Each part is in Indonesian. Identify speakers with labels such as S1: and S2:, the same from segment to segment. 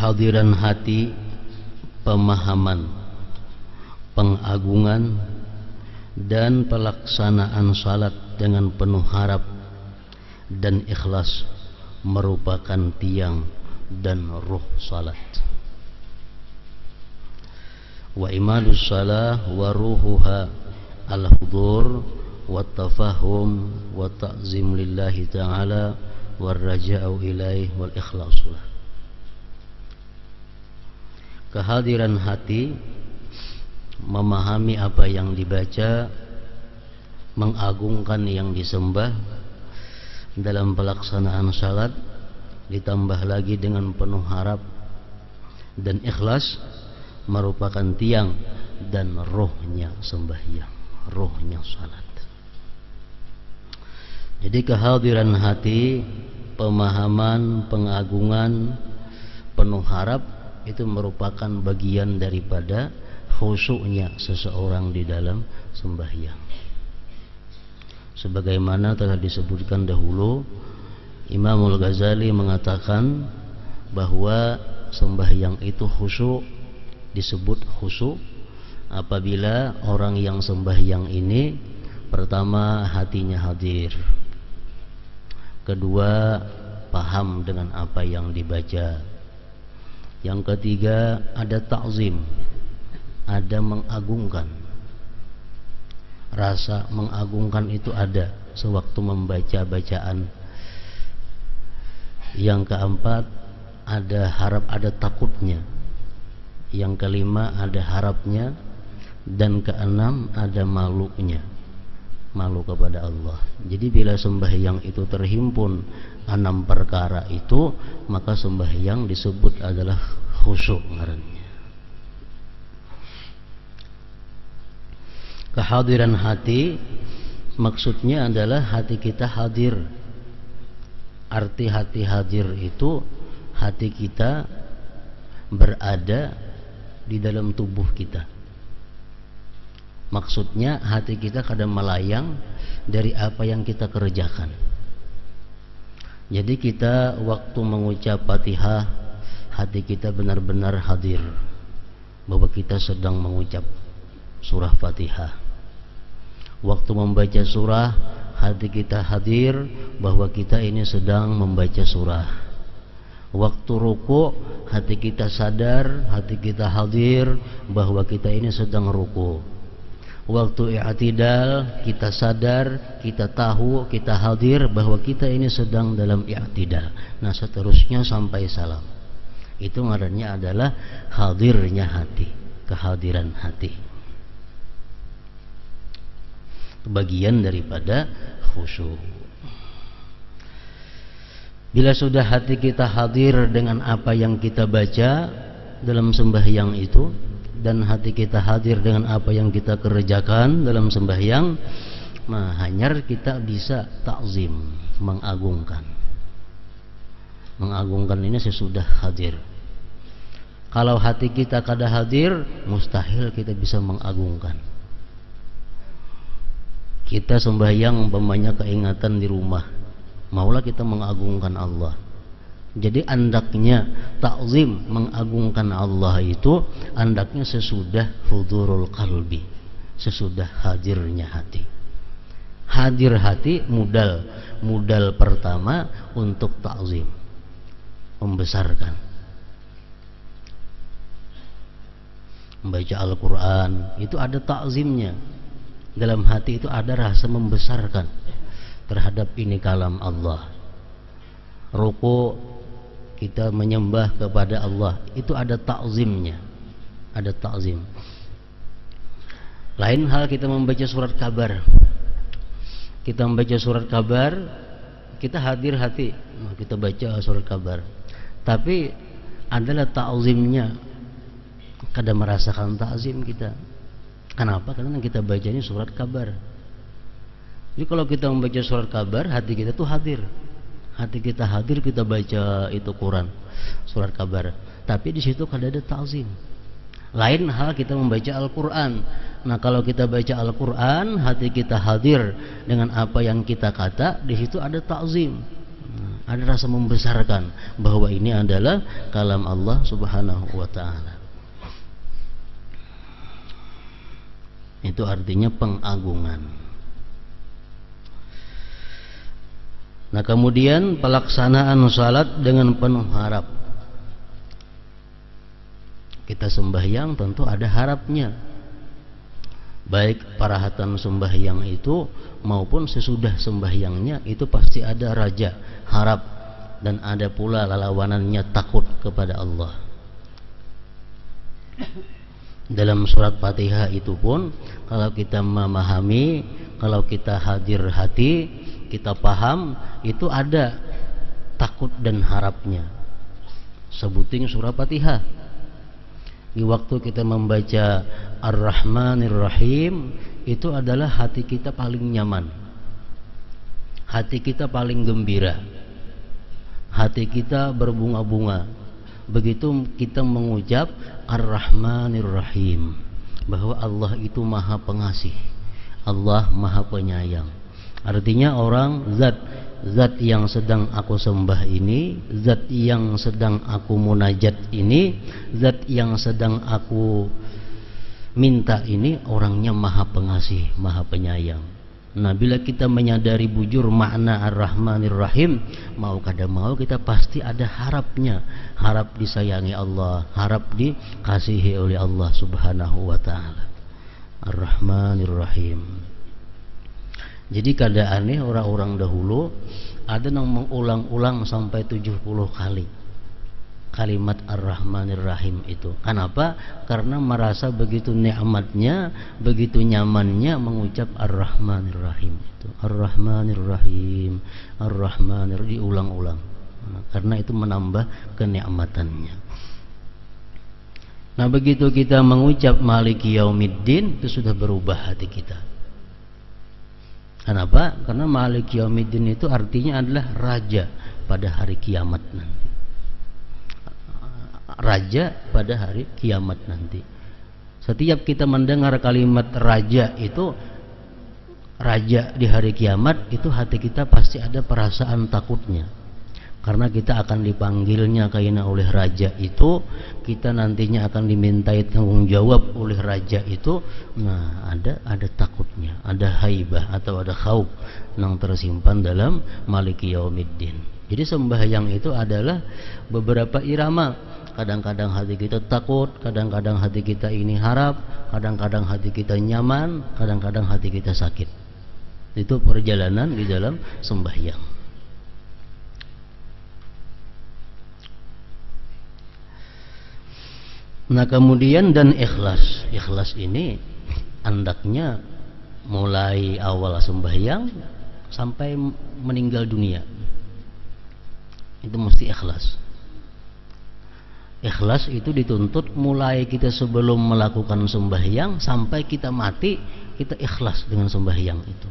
S1: kehadiran hati, pemahaman, pengagungan, dan pelaksanaan salat dengan penuh harap dan ikhlas merupakan tiang dan ruh salat. Wa imadus salah wa ruhuha al-hudur wa tafahum wa ta'zim lillahi ta'ala wa raja'u ilaih wal ikhlasulah. Kehadiran hati, memahami apa yang dibaca, mengagungkan yang disembah dalam pelaksanaan salat, ditambah lagi dengan penuh harap dan ikhlas, merupakan tiang dan rohnya sembahyang, rohnya salat. Jadi kehadiran hati, pemahaman, pengagungan, penuh harap itu merupakan bagian daripada khusyuknya seseorang di dalam sembahyang. Sebagaimana telah disebutkan dahulu, Imam Al-Ghazali mengatakan bahwa sembahyang itu khusyuk, disebut khusyuk apabila orang yang sembahyang ini pertama hatinya hadir, kedua paham dengan apa yang dibaca, yang ketiga ada ta'zim, ada mengagungkan, rasa mengagungkan itu ada sewaktu membaca bacaan, yang keempat ada harap, ada takutnya, yang kelima ada harapnya, dan keenam ada malunya, malu kepada Allah. Jadi bila sembahyang itu terhimpun 6 perkara itu, maka sembahyang disebut adalah khusyuk ngarannya. Kehadiran hati maksudnya adalah hati kita hadir. Arti hati hadir itu hati kita berada di dalam tubuh kita. Maksudnya hati kita kadang melayang dari apa yang kita kerjakan. Jadi kita waktu mengucap Fatihah, hati kita benar-benar hadir bahwa kita sedang mengucap surah Fatihah. Waktu membaca surah, hati kita hadir bahwa kita ini sedang membaca surah. Waktu ruku, hati kita sadar, hati kita hadir bahwa kita ini sedang ruku. Waktu i'tidal, kita sadar, kita tahu, kita hadir bahwa kita ini sedang dalam i'tidal. Nah seterusnya sampai salam. Itu ngarannya adalah hadirnya hati, kehadiran hati. Bagian daripada khusyuk. Bila sudah hati kita hadir dengan apa yang kita baca dalam sembahyang itu, dan hati kita hadir dengan apa yang kita kerjakan dalam sembahyang, nah hanyar kita bisa ta'zim, mengagungkan. Mengagungkan ini sesudah hadir. Kalau hati kita kada hadir, mustahil kita bisa mengagungkan. Kita sembahyang umpamanya keingatan di rumah, maulah kita mengagungkan Allah. Jadi andaknya ta'zim, mengagungkan Allah itu andaknya sesudah hudurul qalbi, sesudah hadirnya hati. Hadir hati modal pertama untuk ta'zim, membesarkan. Membaca Al-Quran itu ada ta'zimnya. Dalam hati itu ada rasa membesarkan terhadap ini kalam Allah. Ruku kita menyembah kepada Allah, itu ada ta'zimnya, ada ta'zim. Lain hal kita membaca surat kabar. Kita membaca surat kabar, kita hadir hati, kita baca surat kabar. Tapi adalah ta'zimnya, kada merasakan ta'zim kita. Kenapa? Karena kita baca ini surat kabar. Jadi kalau kita membaca surat kabar, hati kita tuh hadir. Hati kita hadir, kita baca itu Quran, surat kabar. Tapi di situ kada ada ta'zim. Lain hal kita membaca Al-Quran. Nah kalau kita baca Al-Quran, hati kita hadir dengan apa yang kita kata, di situ ada ta'zim, ada rasa membesarkan bahwa ini adalah kalam Allah Subhanahu wa taala. Itu artinya pengagungan. Nah, kemudian pelaksanaan salat dengan penuh harap. Kita sembahyang tentu ada harapnya, baik parahatan sembahyang itu maupun sesudah sembahyangnya, itu pasti ada raja, harap, dan ada pula lawanannya takut kepada Allah. Dalam surat Fatihah itu pun kalau kita memahami, kalau kita hadir hati, kita paham, itu ada takut dan harapnya. Sebutin surat Fatihah. Di waktu kita membaca Ar-Rahmanir Rahim, itu adalah hati kita paling nyaman, hati kita paling gembira, hati kita berbunga-bunga begitu kita mengucap Ar-Rahmanir Rahim, bahwa Allah itu maha pengasih, Allah maha penyayang. Artinya orang zat yang sedang aku sembah ini, zat yang sedang aku munajat ini, zat yang sedang aku minta ini, orangnya maha pengasih, maha penyayang. Nah, bila kita menyadari bujur makna Ar-Rahmanir Rahim, mau kada mau kita pasti ada harapnya, harap disayangi Allah, harap dikasihi oleh Allah Subhanahu wa taala. Ar-Rahmanir Rahim. Jadi keadaannya orang-orang dahulu ada yang mengulang-ulang sampai 70 kali kalimat Ar-Rahmanir Rahim itu. Kenapa? Karena merasa begitu nikmatnya, begitu nyamannya mengucap Ar-Rahmanir Rahim itu. Ar-Rahmanir Rahim, Ar-Rahmanir, diulang-ulang. Nah, karena itu menambah kenikmatannya. Nah, begitu kita mengucap Maliki Yaumiddin, itu sudah berubah hati kita. Kenapa? Karena Maliki Yaumiddin itu artinya adalah raja pada hari kiamat nanti. Raja pada hari kiamat nanti. Setiap kita mendengar kalimat raja itu, raja di hari kiamat, itu hati kita pasti ada perasaan takutnya. Karena kita akan dipanggilnya kaina oleh raja itu, kita nantinya akan dimintai tanggung jawab oleh raja itu. Nah, ada takutnya, ada haibah atau ada khauf yang tersimpan dalam Maliki Yaumiddin. Jadi sembahyang itu adalah beberapa irama. Kadang-kadang hati kita takut, kadang-kadang hati kita ini harap, kadang-kadang hati kita nyaman, kadang-kadang hati kita sakit. Itu perjalanan di dalam sembahyang. Nah, kemudian dan ikhlas. Ikhlas ini andaknya mulai awal sembahyang sampai meninggal dunia. Itu mesti ikhlas. Ikhlas itu dituntut mulai kita sebelum melakukan sembahyang sampai kita mati, kita ikhlas dengan sembahyang itu.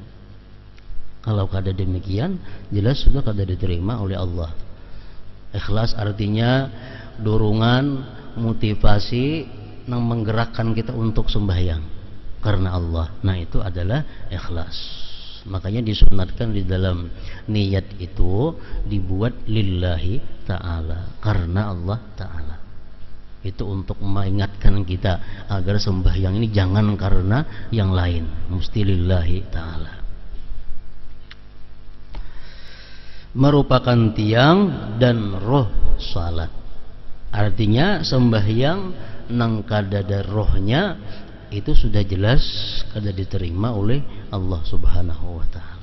S1: Kalau kada demikian, jelas sudah kada diterima oleh Allah. Ikhlas artinya dorongan, motivasi yang menggerakkan kita untuk sembahyang karena Allah. Nah, itu adalah ikhlas. Makanya disunatkan di dalam niat itu dibuat lillahi ta'ala, karena Allah ta'ala. Itu untuk mengingatkan kita agar sembahyang ini jangan karena yang lain, mesti lillahi ta'ala. Merupakan tiang dan roh salat. Artinya sembahyang nang kada ada rohnya itu sudah jelas kada diterima oleh Allah Subhanahu wa taala.